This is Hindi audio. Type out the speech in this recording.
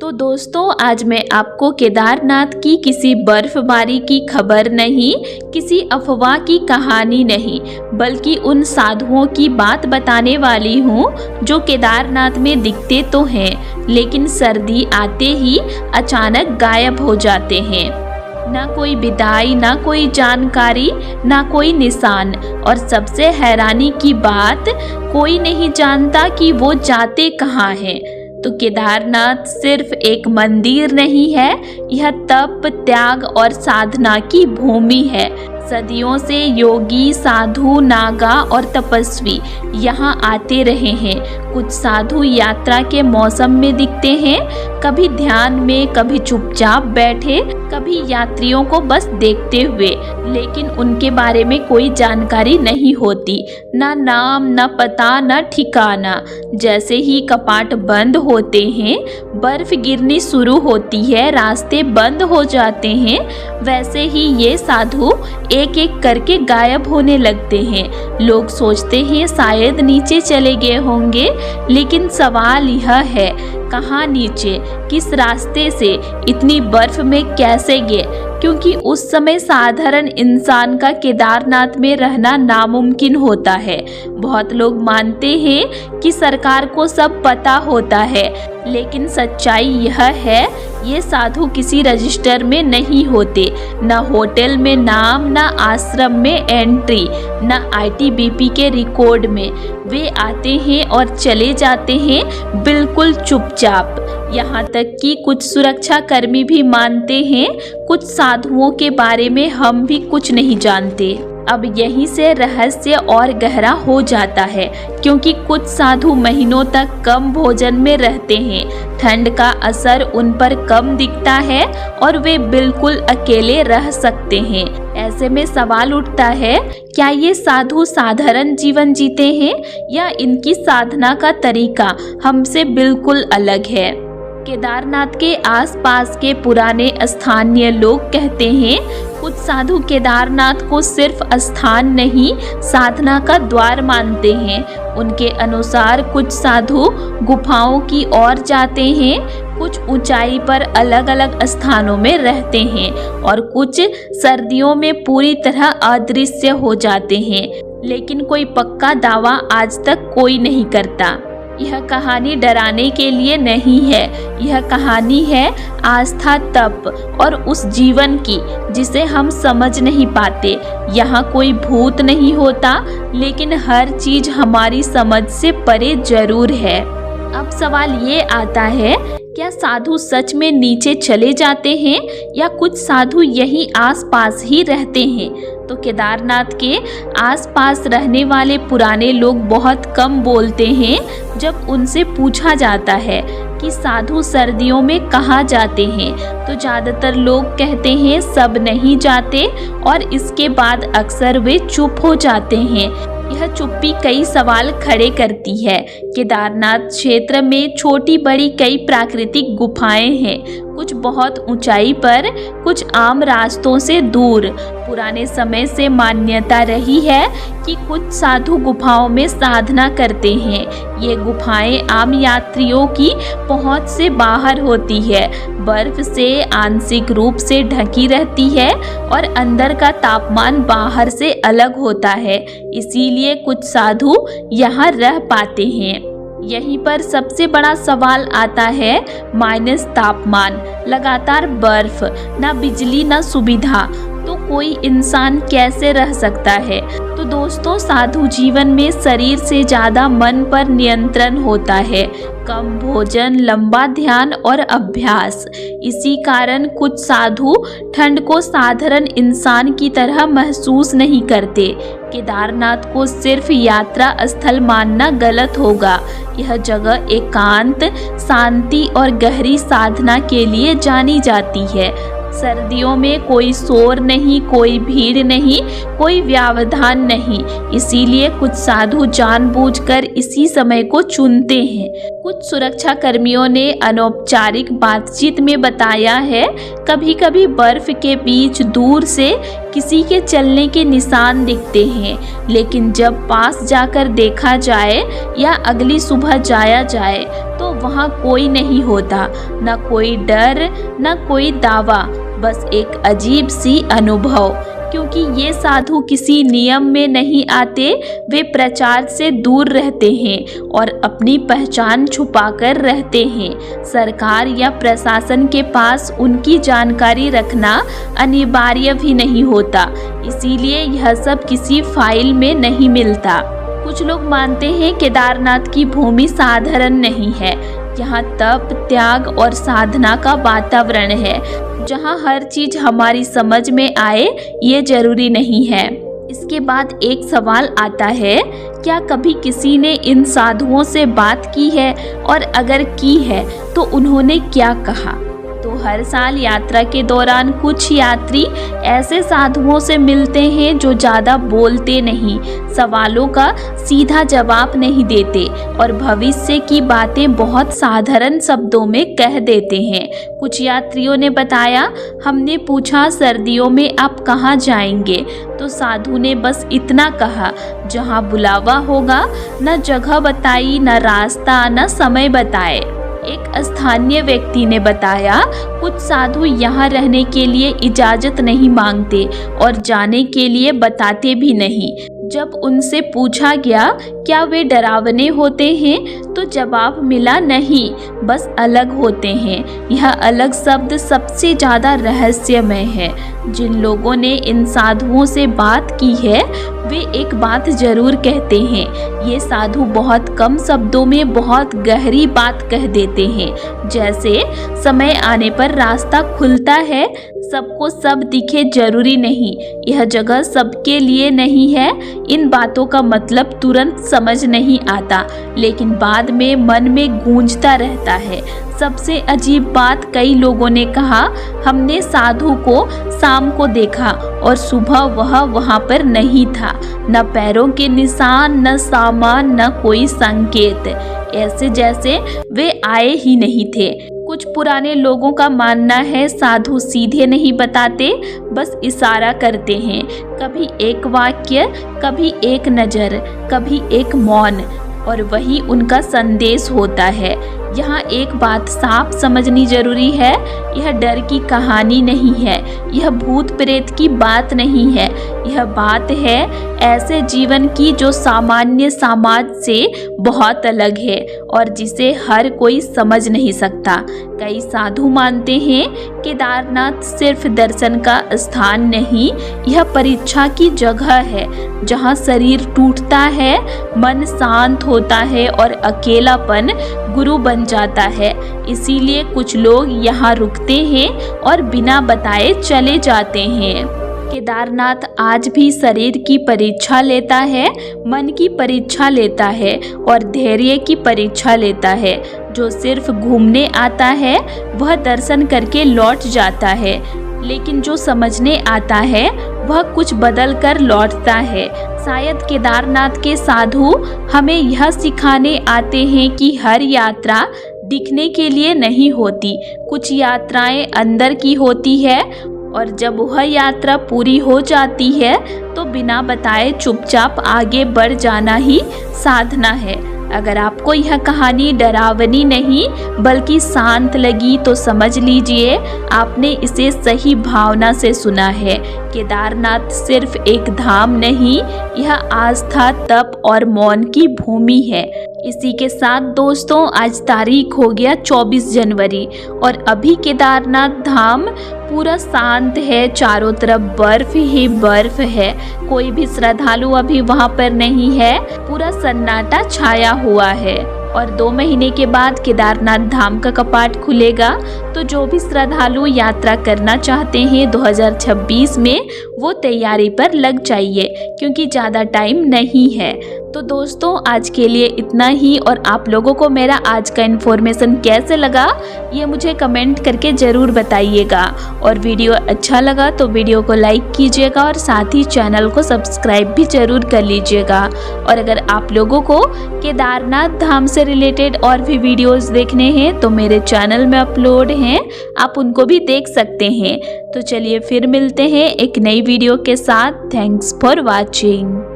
तो दोस्तों, आज मैं आपको केदारनाथ की किसी बर्फबारी की खबर नहीं, किसी अफवाह की कहानी नहीं, बल्कि उन साधुओं की बात बताने वाली हूँ जो केदारनाथ में दिखते तो हैं, लेकिन सर्दी आते ही अचानक गायब हो जाते हैं। ना कोई विदाई, ना कोई जानकारी, ना कोई निशान, और सबसे हैरानी की बात, कोई नहीं जानता कि वो जाते कहाँ हैं। तो केदारनाथ सिर्फ एक मंदिर नहीं है, यह तप, त्याग और साधना की भूमि है। सदियों से योगी, साधु, नागा और तपस्वी यहाँ आते रहे हैं। कुछ साधु यात्रा के मौसम में दिखते हैं, कभी ध्यान में, कभी चुपचाप बैठे, कभी यात्रियों को बस देखते हुए, लेकिन उनके बारे में कोई जानकारी नहीं होती, ना नाम, ना पता, ना ठिकाना। जैसे ही कपाट बंद होते हैं, बर्फ गिरनी शुरू होती है, रास्ते बंद हो जाते हैं, वैसे ही ये साधु एक एक करके गायब होने लगते हैं। लोग सोचते हैं शायद नीचे चले गए होंगे, लेकिन सवाल यह है, कहाँ नीचे, किस रास्ते से, इतनी बर्फ में कैसे गए? क्योंकि उस समय साधारण इंसान का केदारनाथ में रहना नामुमकिन होता है। बहुत लोग मानते हैं कि सरकार को सब पता होता है, लेकिन सच्चाई यह है, ये साधु किसी रजिस्टर में नहीं होते, ना होटल में नाम, ना आश्रम में एंट्री, ना आईटीबीपी के रिकॉर्ड में। वे आते हैं और चले जाते हैं बिल्कुल चुपचाप। यहाँ तक कि कुछ सुरक्षा कर्मी भी मानते हैं कुछ साधुओं के बारे में हम भी कुछ नहीं जानते। अब यहीं से रहस्य और गहरा हो जाता है, क्योंकि कुछ साधु महीनों तक कम भोजन में रहते हैं, ठंड का असर उन पर कम दिखता है और वे बिल्कुल अकेले रह सकते हैं। ऐसे में सवाल उठता है, क्या ये साधु साधारण जीवन जीते हैं या इनकी साधना का तरीका हमसे बिल्कुल अलग है? केदारनाथ के आसपास के पुराने स्थानीय लोग कहते हैं, कुछ साधु केदारनाथ को सिर्फ स्थान नहीं, साधना का द्वार मानते हैं। उनके अनुसार कुछ साधु गुफाओं की ओर जाते हैं, कुछ ऊंचाई पर अलग अलग स्थानों में रहते हैं और कुछ सर्दियों में पूरी तरह अदृश्य हो जाते हैं। लेकिन कोई पक्का दावा आज तक कोई नहीं करता। यह कहानी डराने के लिए नहीं है, यह कहानी है आस्था, तप और उस जीवन की जिसे हम समझ नहीं पाते। यहाँ कोई भूत नहीं होता, लेकिन हर चीज हमारी समझ से परे जरूर है। अब सवाल ये आता है, क्या साधु सच में नीचे चले जाते हैं या कुछ साधु यहीं आसपास ही रहते हैं? तो केदारनाथ के आसपास रहने वाले पुराने लोग बहुत कम बोलते हैं। जब उनसे पूछा जाता है कि साधु सर्दियों में कहाँ जाते हैं, तो ज़्यादातर लोग कहते हैं सब नहीं जाते, और इसके बाद अक्सर वे चुप हो जाते हैं। यह चुप्पी कई सवाल खड़े करती है। केदारनाथ क्षेत्र में छोटी बड़ी कई प्राकृतिक गुफाएं हैं, कुछ बहुत ऊंचाई पर, कुछ आम रास्तों से दूर। पुराने समय से मान्यता रही है कि कुछ साधु गुफाओं में साधना करते हैं। ये गुफाएं आम यात्रियों की पहुंच से बाहर होती है, बर्फ से आंशिक रूप से ढकी रहती है और अंदर का तापमान बाहर से अलग होता है, इसीलिए कुछ साधु यहाँ रह पाते हैं। यहीं पर सबसे बड़ा सवाल आता है, माइनस तापमान, लगातार बर्फ, ना बिजली ना सुविधा, तो कोई इंसान कैसे रह सकता है? तो दोस्तों, साधु जीवन में शरीर से ज़्यादा मन पर नियंत्रण होता है, कम भोजन, लंबा ध्यान और अभ्यास। इसी कारण कुछ साधु ठंड को साधारण इंसान की तरह महसूस नहीं करते। केदारनाथ को सिर्फ यात्रा स्थल मानना गलत होगा। यह जगह एकांत, शांति और गहरी साधना के लिए जानी जाती है। सर्दियों में कोई शोर नहीं, कोई भीड़ नहीं, कोई व्यवधान नहीं, इसीलिए कुछ साधु जानबूझकर इसी समय को चुनते हैं। कुछ सुरक्षा कर्मियों ने अनौपचारिक बातचीत में बताया है, कभी कभी बर्फ के बीच दूर से किसी के चलने के निशान दिखते हैं, लेकिन जब पास जाकर देखा जाए या अगली सुबह जाया जाए तो वहाँ कोई नहीं होता, न कोई डर न कोई दावा, बस एक अजीब सी अनुभव। क्योंकि ये साधु किसी नियम में नहीं आते, वे प्रचार से दूर रहते हैं और अपनी पहचान छुपाकर रहते हैं। सरकार या प्रशासन के पास उनकी जानकारी रखना अनिवार्य भी नहीं होता, इसीलिए यह सब किसी फाइल में नहीं मिलता। कुछ लोग मानते हैं केदारनाथ की भूमि साधारण नहीं है। यहाँ तप, त्याग और साधना का वातावरण है, जहाँ हर चीज हमारी समझ में आए ये जरूरी नहीं है। इसके बाद एक सवाल आता है, क्या कभी किसी ने इन साधुओं से बात की है, और अगर की है तो उन्होंने क्या कहा? तो हर साल यात्रा के दौरान कुछ यात्री ऐसे साधुओं से मिलते हैं जो ज़्यादा बोलते नहीं, सवालों का सीधा जवाब नहीं देते और भविष्य की बातें बहुत साधारण शब्दों में कह देते हैं। कुछ यात्रियों ने बताया, हमने पूछा सर्दियों में आप कहाँ जाएंगे, तो साधु ने बस इतना कहा, जहाँ बुलावा होगा। न जगह बताई, न रास्ता, न समय बताए। एक स्थानीय व्यक्ति ने बताया, कुछ साधु यहाँ रहने के लिए इजाज़त नहीं मांगते और जाने के लिए बताते भी नहीं। जब उनसे पूछा गया क्या वे डरावने होते हैं, तो जवाब मिला, नहीं, बस अलग होते हैं। यह अलग शब्द सबसे ज़्यादा रहस्यमय है। जिन लोगों ने इन साधुओं से बात की है वे एक बात जरूर कहते हैं, ये साधु बहुत कम शब्दों में बहुत गहरी बात कह देते हैं। जैसे समय आने पर रास्ता खुलता है, सबको सब दिखे जरूरी नहीं, यह जगह सबके लिए नहीं है। इन बातों का मतलब तुरंत समझ नहीं आता, लेकिन बाद में मन में गूंजता रहता है। सबसे अजीब बात, कई लोगों ने कहा, हमने साधु को शाम को देखा और सुबह वह वहाँ पर नहीं था, न पैरों के निशान, न सामान, न कोई संकेत, ऐसे जैसे वे आए ही नहीं थे। कुछ पुराने लोगों का मानना है साधु सीधे नहीं बताते, बस इशारा करते हैं, कभी एक वाक्य, कभी एक नज़र, कभी एक मौन, और वही उनका संदेश होता है। यहाँ एक बात साफ समझनी जरूरी है, यह डर की कहानी नहीं है, यह भूत प्रेत की बात नहीं है, यह बात है ऐसे जीवन की जो सामान्य समाज से बहुत अलग है और जिसे हर कोई समझ नहीं सकता। कई साधु मानते हैं केदारनाथ सिर्फ दर्शन का स्थान नहीं, यह परीक्षा की जगह है, जहाँ शरीर टूटता है, मन शांत होता है और अकेलापन गुरु बन जाता है। इसीलिए कुछ लोग यहाँ रुकते हैं और बिना बताए चले जाते हैं। केदारनाथ आज भी शरीर की परीक्षा लेता है, मन की परीक्षा लेता है और धैर्य की परीक्षा लेता है। जो सिर्फ घूमने आता है वह दर्शन करके लौट जाता है, लेकिन जो समझने आता है वह कुछ बदल कर लौटता है। शायद केदारनाथ के साधु हमें यह सिखाने आते हैं कि हर यात्रा दिखने के लिए नहीं होती, कुछ यात्राएं अंदर की होती है और जब वह यात्रा पूरी हो जाती है तो बिना बताए चुपचाप आगे बढ़ जाना ही साधना है। अगर आपको यह कहानी डरावनी नहीं बल्कि शांत लगी तो समझ लीजिए आपने इसे सही भावना से सुना है। केदारनाथ सिर्फ एक धाम नहीं, यह आस्था, तप और मौन की भूमि है। इसी के साथ दोस्तों आज तारीख हो गया 24 जनवरी और अभी केदारनाथ धाम पूरा शांत है, चारों तरफ बर्फ ही बर्फ है, कोई भी श्रद्धालु अभी वहां पर नहीं है, पूरा सन्नाटा छाया हुआ है। और 2 महीने के बाद केदारनाथ धाम का कपाट खुलेगा, तो जो भी श्रद्धालु यात्रा करना चाहते हैं 2026 में वो तैयारी पर लग जाइए क्योंकि ज़्यादा टाइम नहीं है। तो दोस्तों आज के लिए इतना ही और आप लोगों को मेरा आज का इन्फॉर्मेशन कैसे लगा ये मुझे कमेंट करके ज़रूर बताइएगा। और वीडियो अच्छा लगा तो वीडियो को लाइक कीजिएगा और साथ ही चैनल को सब्सक्राइब भी ज़रूर कर लीजिएगा। और अगर आप लोगों को केदारनाथ धाम से रिलेटेड और भी वीडियोस देखने हैं तो मेरे चैनल में अपलोड हैं, आप उनको भी देख सकते हैं। तो चलिए फिर मिलते हैं एक नई वीडियो के साथ। Thanks for watching.